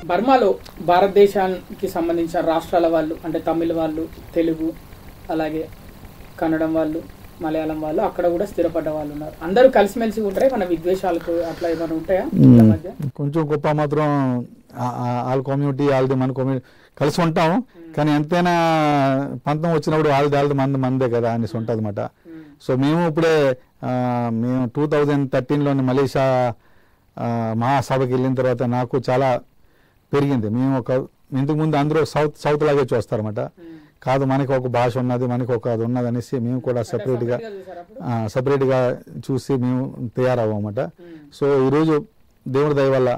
బర్మాలో భారతదేశానికి సంబంధించిన రాష్ట్రాల వాళ్ళు అంటే తమిళ వాళ్ళు, తెలుగు, అలాగే కన్నడం వాళ్ళు, మలయాళం వాళ్ళు అక్కడ కూడా స్థిరపడ్డ వాళ్ళు ఉన్నారు. అందరూ కలిసిమెలిసి ఉంటాయి. మన విద్వేషాలకు అట్లా ఏమైనా ఉంటాయా మధ్య? కొంచెం గొప్ప మాత్రం వాళ్ళ కమ్యూనిటీ వాళ్ళది మన కమ్యూనిటీ కలిసి ఉంటాం. కానీ ఎంతైనా పంతం వచ్చినప్పుడు వాళ్ళది మందే కదా అనేసి ఉంటుంది అనమాట. సో మేము ఇప్పుడే మేము 2013లోని మలేషియా మహాసభకి వెళ్ళిన తర్వాత నాకు చాలా పెరిగింది. మేము ఇంతకుముందు అందరూ సౌత్ లాగే చూస్తారన్నమాట. కాదు, మనకి ఒక భాష ఉన్నది, మనకి ఒక అది ఉన్నది అనేసి మేము కూడా సపరేట్గా చూసి మేము తయారవ్వమాట. సో ఈరోజు దేవుడి దయ వల్ల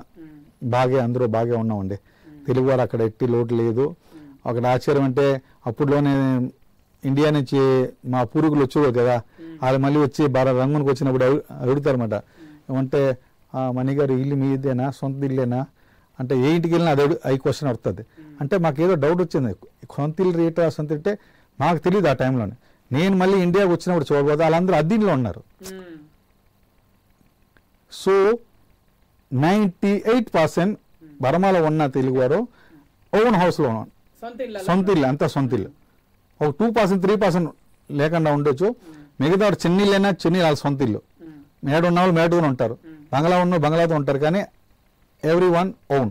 అందరూ బాగా ఉన్నామండి. తెలుగు వారు అక్కడ ఎట్టి లోటు లేదు. అక్కడ ఆశ్చర్యం అంటే అప్పుడులోనే ఇండియా నుంచి మా పూర్వీకులు వచ్చేవారు కదా, వాళ్ళు మళ్ళీ వచ్చి రంగునికి వచ్చినప్పుడు అడుగుతారన్నమాట. ఏమంటే మణిగారు ఇల్లు మీదేనా, సొంత ఇల్లేనా అంటే ఏ ఇంటికి వెళ్ళినా అది క్వశ్చన్ వస్తుంది. అంటే మాకు ఏదో డౌట్ వచ్చింది, సొంత ఇల్లు రేటా సొంత అంటే మాకు తెలియదు ఆ టైంలోనే. నేను మళ్ళీ ఇండియాకి వచ్చినప్పుడు చూడబోదు వాళ్ళందరూ అద్దీలో ఉన్నారు. సో 98% బర్మాలో ఉన్న తెలుగువారు ఓన్ హౌస్లో ఉన్నాను, సొంత ఇల్లు అంతా సొంత ఇల్లు. ఒక 2% 3% లేకుండా ఉండొచ్చు. మిగతా చిన్న ఇల్లైనా చిన్న వాళ్ళ సొంత ఇల్లు. మేడ ఉన్న వాళ్ళు మేడతో ఉంటారు, బంగ్లా ఉన్న బంగ్లాతో ఉంటారు. కానీ ఎవ్రీ వన్ ఓన్.